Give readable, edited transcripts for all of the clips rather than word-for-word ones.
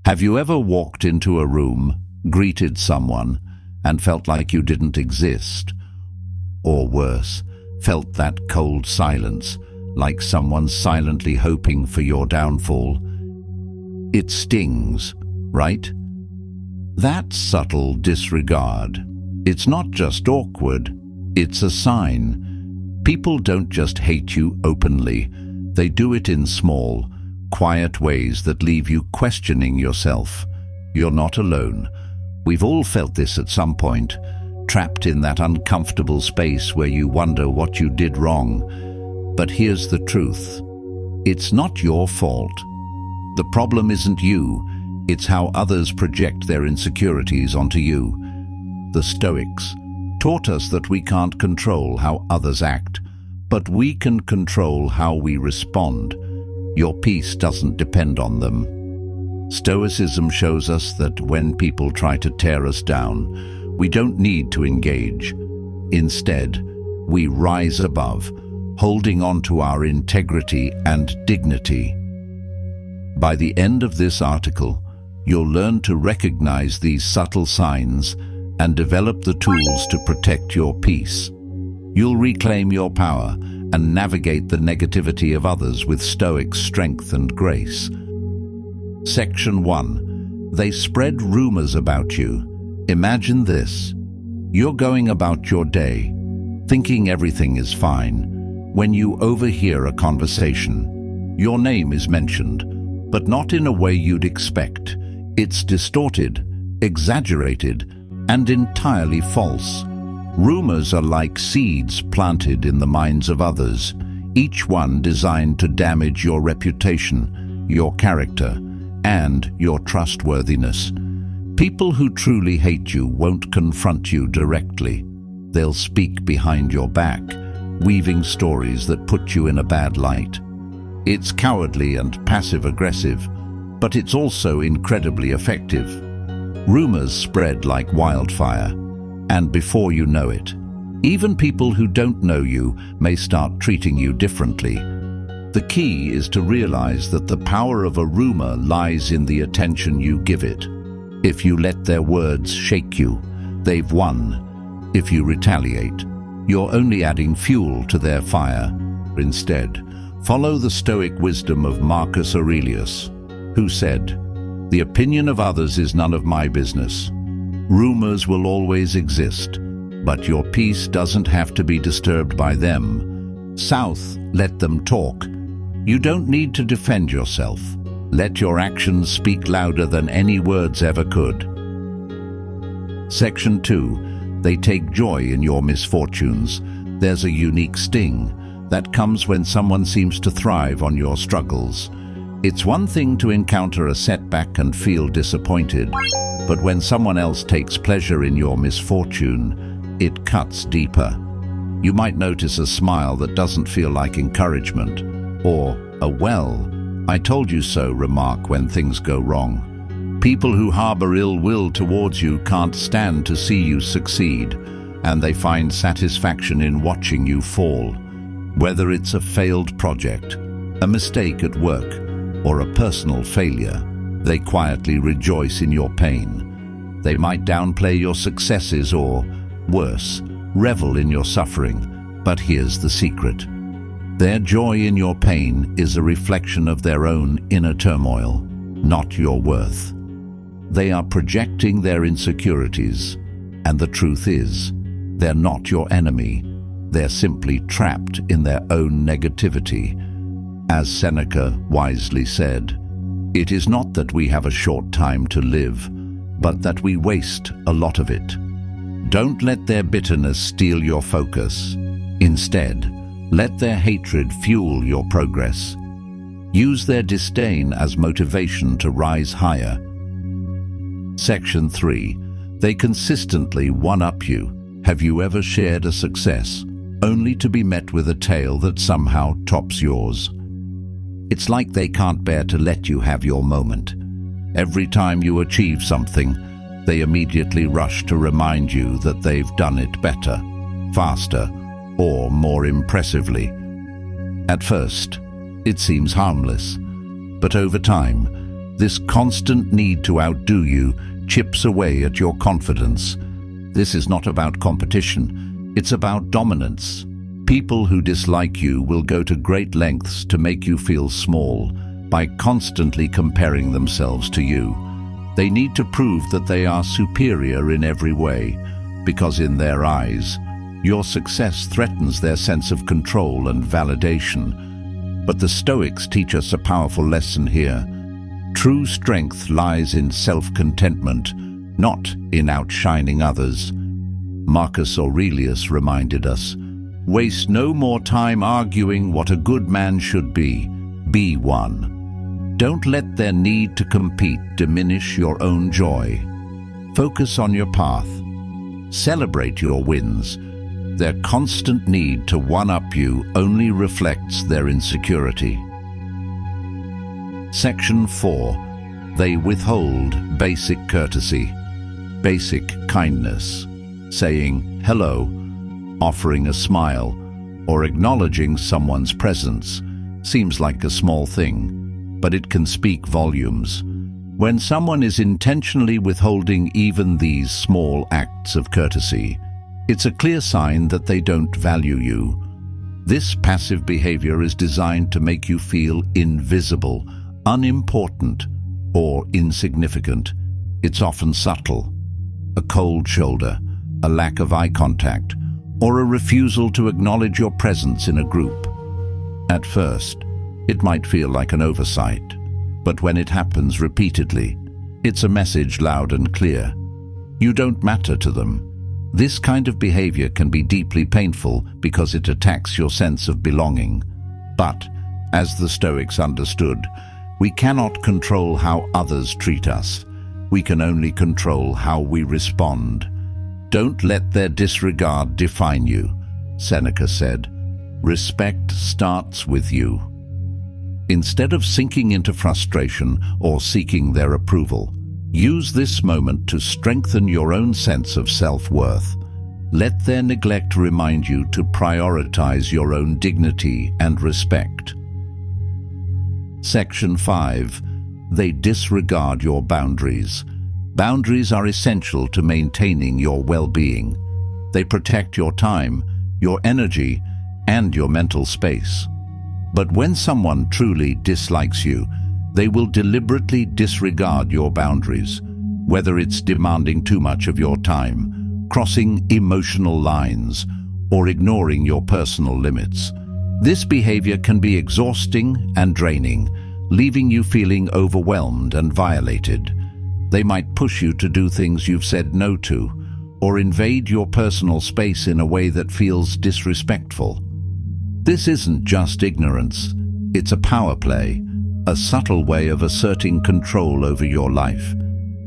Have you ever walked into a room, greeted someone, and felt like you didn't exist? Or worse, felt that cold silence, like someone silently hoping for your downfall? It stings, right? That subtle disregard. It's not just awkward, it's a sign. People don't just hate you openly, they do it in small, quiet ways that leave you questioning yourself. You're not alone. We've all felt this at some point, trapped in that uncomfortable space where you wonder what you did wrong. But here's the truth. It's not your fault. The problem isn't you, it's how others project their insecurities onto you. The Stoics taught us that we can't control how others act, but we can control how we respond. Your peace doesn't depend on them. Stoicism shows us that when people try to tear us down, we don't need to engage. Instead, we rise above, holding on to our integrity and dignity. By the end of this article, you'll learn to recognize these subtle signs and develop the tools to protect your peace. You'll reclaim your power and navigate the negativity of others with Stoic strength and grace. Section 1. They spread rumors about you. Imagine this. You're going about your day, thinking everything is fine, when you overhear a conversation. Your name is mentioned, but not in a way you'd expect. It's distorted, exaggerated, and entirely false. Rumors are like seeds planted in the minds of others, each one designed to damage your reputation, your character, and your trustworthiness. People who truly hate you won't confront you directly. They'll speak behind your back, weaving stories that put you in a bad light. It's cowardly and passive-aggressive, but it's also incredibly effective. Rumors spread like wildfire, and before you know it, even people who don't know you may start treating you differently. The key is to realize that the power of a rumor lies in the attention you give it. If you let their words shake you, they've won. If you retaliate, you're only adding fuel to their fire. Instead, follow the Stoic wisdom of Marcus Aurelius, who said, "The opinion of others is none of my business." Rumors will always exist, but your peace doesn't have to be disturbed by them. South, let them talk. You don't need to defend yourself. Let your actions speak louder than any words ever could. Section 2. They take joy in your misfortunes. There's a unique sting that comes when someone seems to thrive on your struggles. It's one thing to encounter a setback and feel disappointed, but when someone else takes pleasure in your misfortune, it cuts deeper. You might notice a smile that doesn't feel like encouragement, or a "well, I told you so" remark when things go wrong. People who harbor ill will towards you can't stand to see you succeed, and they find satisfaction in watching you fall. Whether it's a failed project, a mistake at work, or a personal failure, they quietly rejoice in your pain. They might downplay your successes or, worse, revel in your suffering. But here's the secret. Their joy in your pain is a reflection of their own inner turmoil, not your worth. They are projecting their insecurities, and the truth is, they're not your enemy. They're simply trapped in their own negativity. As Seneca wisely said, "It is not that we have a short time to live, but that we waste a lot of it." Don't let their bitterness steal your focus. Instead, let their hatred fuel your progress. Use their disdain as motivation to rise higher. Section 3. They consistently one-up you. Have you ever shared a success, only to be met with a tale that somehow tops yours? It's like they can't bear to let you have your moment. Every time you achieve something, they immediately rush to remind you that they've done it better, faster, or more impressively. At first, it seems harmless, but over time, This constant need to outdo you chips away at your confidence. This is not about competition, it's about dominance. People who dislike you will go to great lengths to make you feel small by constantly comparing themselves to you. They need to prove that they are superior in every way, because in their eyes, your success threatens their sense of control and validation. But the Stoics teach us a powerful lesson here. True strength lies in self-contentment, not in outshining others. Marcus Aurelius reminded us, "Waste no more time arguing what a good man should be. Be one." Don't let their need to compete diminish your own joy. Focus on your path. Celebrate your wins. Their constant need to one-up you only reflects their insecurity. Section 4. They withhold basic courtesy, basic kindness, saying hello, offering a smile, or acknowledging someone's presence seems like a small thing, but it can speak volumes. When someone is intentionally withholding even these small acts of courtesy, it's a clear sign that they don't value you. This passive behavior is designed to make you feel invisible, unimportant, or insignificant. It's often subtle. A cold shoulder, a lack of eye contact, or a refusal to acknowledge your presence in a group. At first, it might feel like an oversight, but when it happens repeatedly, it's a message loud and clear. You don't matter to them. This kind of behavior can be deeply painful because it attacks your sense of belonging. But, as the Stoics understood, we cannot control how others treat us. We can only control how we respond. Don't let their disregard define you, Seneca said. Respect starts with you. Instead of sinking into frustration or seeking their approval, use this moment to strengthen your own sense of self-worth. Let their neglect remind you to prioritize your own dignity and respect. Section 5. They disregard your boundaries. Boundaries are essential to maintaining your well-being. They protect your time, your energy, and your mental space. But when someone truly dislikes you, they will deliberately disregard your boundaries, whether it's demanding too much of your time, crossing emotional lines, or ignoring your personal limits. This behavior can be exhausting and draining, leaving you feeling overwhelmed and violated. They might push you to do things you've said no to, or invade your personal space in a way that feels disrespectful. This isn't just ignorance, it's a power play, a subtle way of asserting control over your life.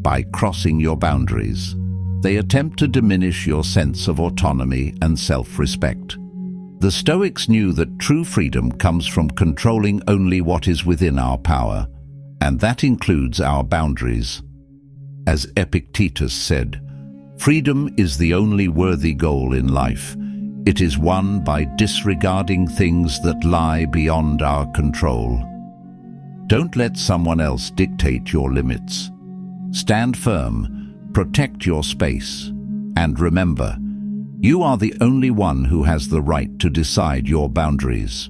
By crossing your boundaries, they attempt to diminish your sense of autonomy and self-respect. The Stoics knew that true freedom comes from controlling only what is within our power, and that includes our boundaries. As Epictetus said, freedom is the only worthy goal in life. It is won by disregarding things that lie beyond our control. Don't let someone else dictate your limits. Stand firm, protect your space, and remember, you are the only one who has the right to decide your boundaries.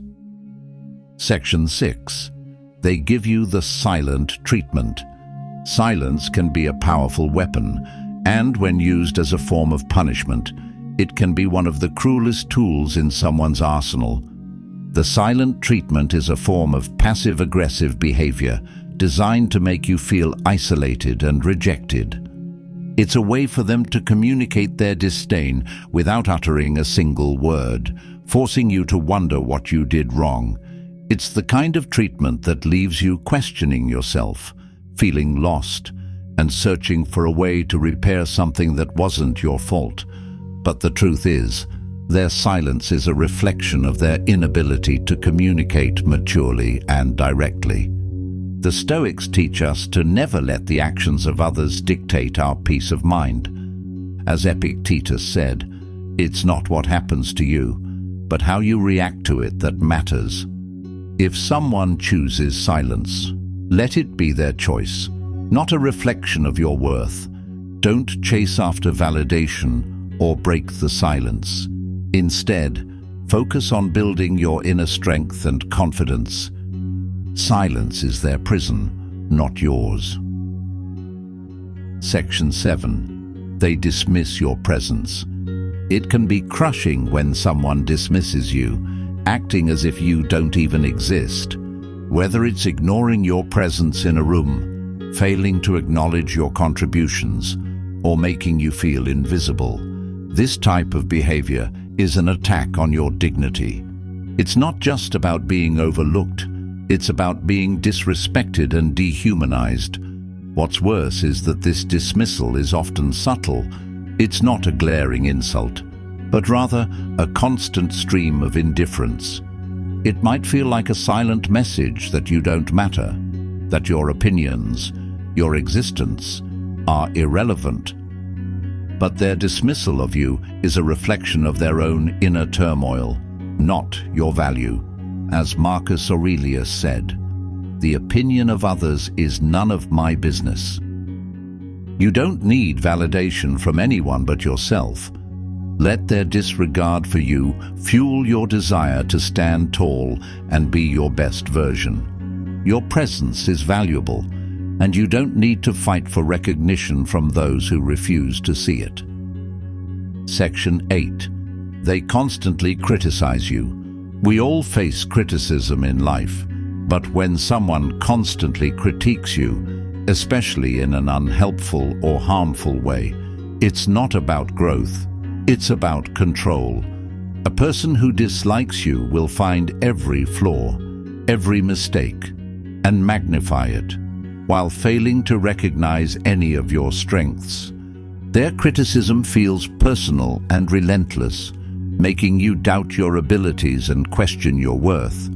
Section 6. They give you the silent treatment. Silence can be a powerful weapon, and when used as a form of punishment, it can be one of the cruelest tools in someone's arsenal. The silent treatment is a form of passive-aggressive behavior designed to make you feel isolated and rejected. It's a way for them to communicate their disdain without uttering a single word, forcing you to wonder what you did wrong. It's the kind of treatment that leaves you questioning yourself, feeling lost, and searching for a way to repair something that wasn't your fault. But the truth is, their silence is a reflection of their inability to communicate maturely and directly. The Stoics teach us to never let the actions of others dictate our peace of mind. As Epictetus said, it's not what happens to you, but how you react to it that matters. If someone chooses silence, Let it be their choice, not a reflection of your worth. Don't chase after validation or break the silence. Instead, focus on building your inner strength and confidence. Silence is their prison, not yours. Section 7. They dismiss your presence. It can be crushing when someone dismisses you, acting as if you don't even exist. Whether it's ignoring your presence in a room, failing to acknowledge your contributions, or making you feel invisible, this type of behavior is an attack on your dignity. It's not just about being overlooked, it's about being disrespected and dehumanized. What's worse is that this dismissal is often subtle. It's not a glaring insult, but rather a constant stream of indifference. It might feel like a silent message that you don't matter, that your opinions, your existence, are irrelevant. But their dismissal of you is a reflection of their own inner turmoil, not your value. As Marcus Aurelius said, "The opinion of others is none of my business." You don't need validation from anyone but yourself. Let their disregard for you fuel your desire to stand tall and be your best version. Your presence is valuable, and you don't need to fight for recognition from those who refuse to see it. Section 8. They constantly criticize you. We all face criticism in life, but when someone constantly critiques you, especially in an unhelpful or harmful way, it's not about growth, it's about control. A person who dislikes you will find every flaw, every mistake, and magnify it, while failing to recognize any of your strengths. Their criticism feels personal and relentless, making you doubt your abilities and question your worth.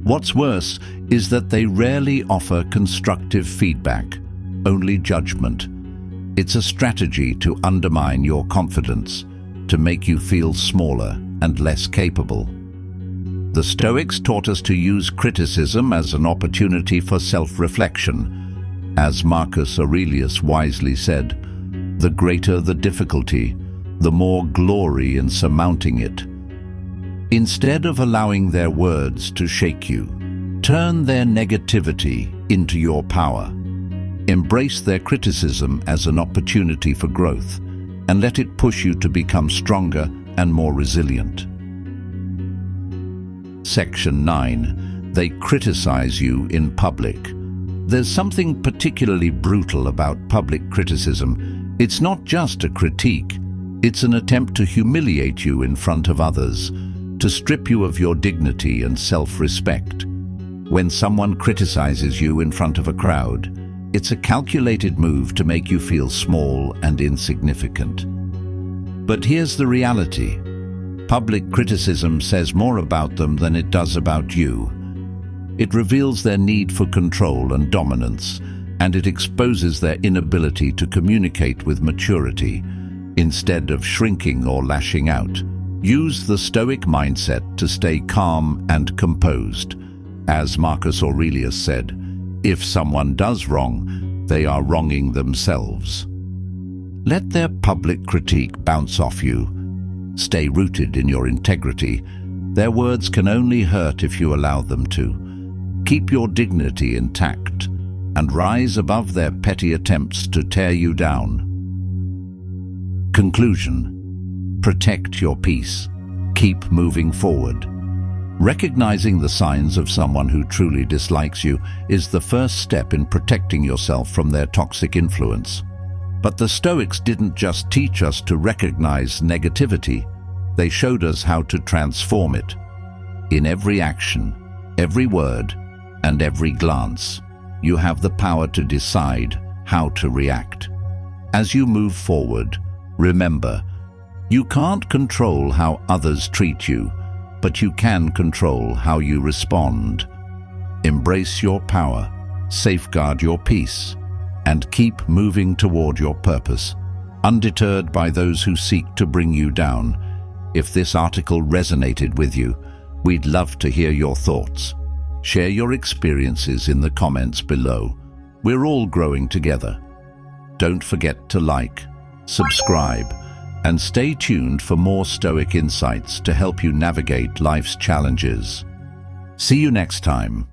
What's worse is that they rarely offer constructive feedback, only judgment. It's a strategy to undermine your confidence, to make you feel smaller and less capable. The Stoics taught us to use criticism as an opportunity for self-reflection. As Marcus Aurelius wisely said, "The greater the difficulty, the more glory in surmounting it." Instead of allowing their words to shake you, turn their negativity into your power. Embrace their criticism as an opportunity for growth, and let it push you to become stronger and more resilient. Section 9. They criticize you in public. There's something particularly brutal about public criticism. It's not just a critique, it's an attempt to humiliate you in front of others, to strip you of your dignity and self-respect. When someone criticizes you in front of a crowd, it's a calculated move to make you feel small and insignificant. But here's the reality. Public criticism says more about them than it does about you. It reveals their need for control and dominance, and it exposes their inability to communicate with maturity. Instead of shrinking or lashing out, use the Stoic mindset to stay calm and composed. As Marcus Aurelius said, if someone does wrong, they are wronging themselves. Let their public critique bounce off you. Stay rooted in your integrity. Their words can only hurt if you allow them to. Keep your dignity intact and rise above their petty attempts to tear you down. Conclusion. Protect your peace. Keep moving forward. Recognizing the signs of someone who truly dislikes you is the first step in protecting yourself from their toxic influence. But the Stoics didn't just teach us to recognize negativity, they showed us how to transform it. In every action, every word, and every glance, you have the power to decide how to react. As you move forward, remember, you can't control how others treat you, but you can control how you respond. Embrace your power, safeguard your peace, and keep moving toward your purpose, undeterred by those who seek to bring you down. If this article resonated with you, we'd love to hear your thoughts. Share your experiences in the comments below. We're all growing together. Don't forget to like, subscribe, and stay tuned for more Stoic insights to help you navigate life's challenges. See you next time.